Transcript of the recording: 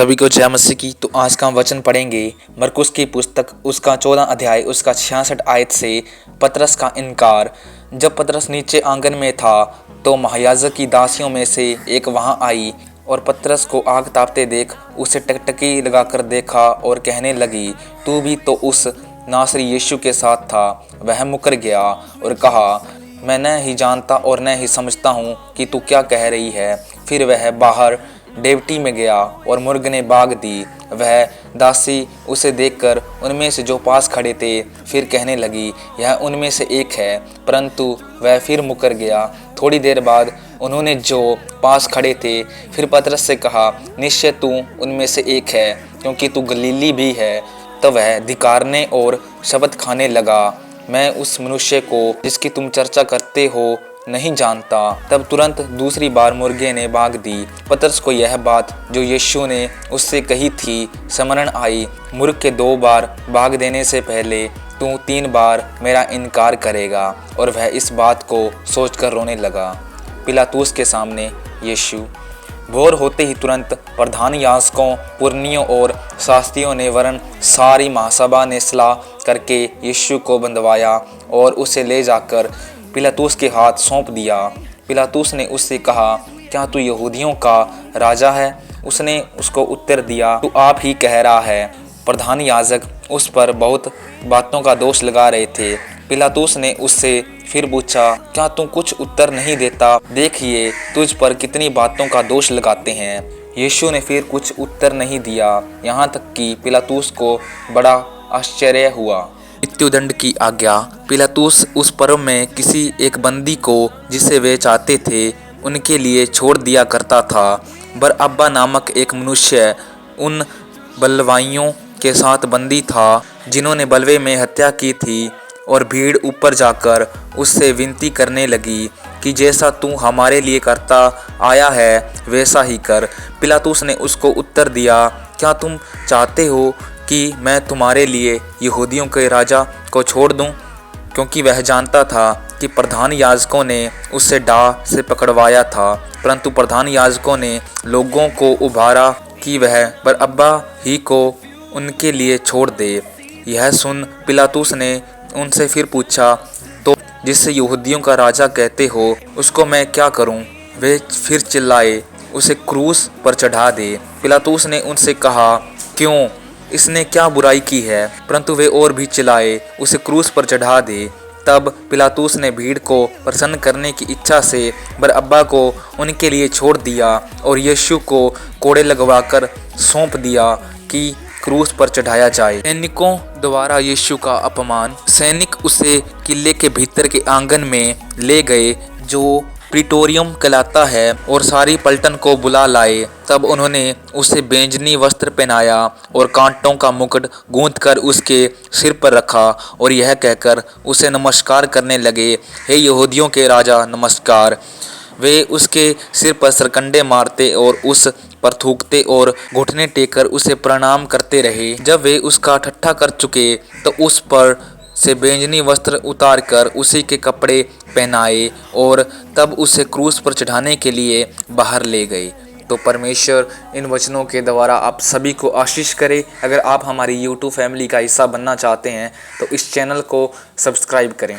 सभी को जय मसीह की। तो आज का हम वचन पढ़ेंगे मरकुस की पुस्तक उसका 14 अध्याय उसका 66 आयत से पतरस का इनकार। जब पतरस नीचे आंगन में था तो महायाजक की दासियों में से एक वहां आई और पतरस को आग तापते देख उसे टकटकी लगाकर देखा और कहने लगी, तू भी तो उस नासरी यीशु के साथ था। वह मुकर गया और कहा, मैं न ही जानता और न ही समझता हूँ कि तू क्या कह रही है। फिर वह बाहर डेवटी में गया और मुर्ग ने बाग दी। वह दासी उसे देखकर उनमें से जो पास खड़े थे फिर कहने लगी, यह उनमें से एक है, परंतु वह फिर मुकर गया। थोड़ी देर बाद उन्होंने जो पास खड़े थे फिर पतरस से कहा, निश्चय तू उनमें से एक है, क्योंकि तू गलीली भी है। तब वह धिक्कारने और शपथ खाने लगा, मैं उस मनुष्य को जिसकी तुम चर्चा करते हो नहीं जानता। तब तुरंत दूसरी बार मुर्गे ने बाग दी। पतरस को यह बात जो यीशु ने उससे कही थी स्मरण आई, मुर्ग के 2 बार बाग देने से पहले तू 3 बार मेरा इनकार करेगा। और वह इस बात को सोचकर रोने लगा। पिलातुस के सामने यीशु। भोर होते ही तुरंत प्रधान याजकों, पुरनियों और शास्त्रियों ने वरन सारी महासभा ने सलाह करके यीशु को बंधवाया और उसे ले जाकर पिलातुस के हाथ सौंप दिया। पिलातुस ने उससे कहा, क्या तू यहूदियों का राजा है? उसने उसको उत्तर दिया, तू आप ही कह रहा है। प्रधान याजक उस पर बहुत बातों का दोष लगा रहे थे। पिलातुस ने उससे फिर पूछा, क्या तू कुछ उत्तर नहीं देता? देखिए तुझ पर कितनी बातों का दोष लगाते हैं। यीशु ने फिर कुछ उत्तर नहीं दिया, यहाँ तक कि पिलातुस को बड़ा आश्चर्य हुआ। मृत्युदंड की आज्ञा। पिलातुस उस पर्व में किसी एक बंदी को जिसे वे चाहते थे उनके लिए छोड़ दिया करता था। बरअब्बा नामक एक मनुष्य उन बलवाइयों के साथ बंदी था जिन्होंने बलवे में हत्या की थी। और भीड़ ऊपर जाकर उससे विनती करने लगी कि जैसा तू हमारे लिए करता आया है वैसा ही कर। पिलातुस ने उसको उत्तर दिया, क्या तुम चाहते हो कि मैं तुम्हारे लिए यहूदियों के राजा को छोड़ दूं? क्योंकि वह जानता था कि प्रधान याजकों ने उससे डाह से पकड़वाया था। परंतु प्रधान याजकों ने लोगों को उभारा कि वह बरअब्बा ही को उनके लिए छोड़ दे। यह सुन पिलातुस ने उनसे फिर पूछा, तो जिससे यहूदियों का राजा कहते हो उसको मैं क्या करूं? वे फिर चिल्लाए, उसे क्रूस पर चढ़ा दे। पिलातुस ने उनसे कहा, क्यों? इसने क्या बुराई की है? परंतु वे और भी चिल्लाए, उसे क्रूस पर चढ़ा दे। तब पिलातुस ने भीड़ को प्रसन्न करने की इच्छा से बरअब्बा को उनके लिए छोड़ दिया और यीशु को कोड़े लगवाकर सौंप दिया कि क्रूस पर चढ़ाया जाए। सैनिकों द्वारा यीशु का अपमान। सैनिक उसे किले के भीतर के आंगन में ले गए जो प्रीटोरियम कहलाता है और सारी पलटन को बुला लाए। तब उन्होंने उसे बैंजनी वस्त्र पहनाया और कांटों का मुकुट गूंथकर उसके सिर पर रखा और यह कहकर उसे नमस्कार करने लगे, हे यहूदियों के राजा नमस्कार। वे उसके सिर पर सरकंडे मारते और उस पर थूकते और घुटने टेककर उसे प्रणाम करते रहे। जब वे उसका ठट्ठा कर चुके तो उस पर से बैंजनी वस्त्र उतारकर उसी के कपड़े पहनाए और तब उसे क्रूस पर चढ़ाने के लिए बाहर ले गए। तो परमेश्वर इन वचनों के द्वारा आप सभी को आशीष करे। अगर आप हमारी YouTube फैमिली का हिस्सा बनना चाहते हैं तो इस चैनल को सब्सक्राइब करें।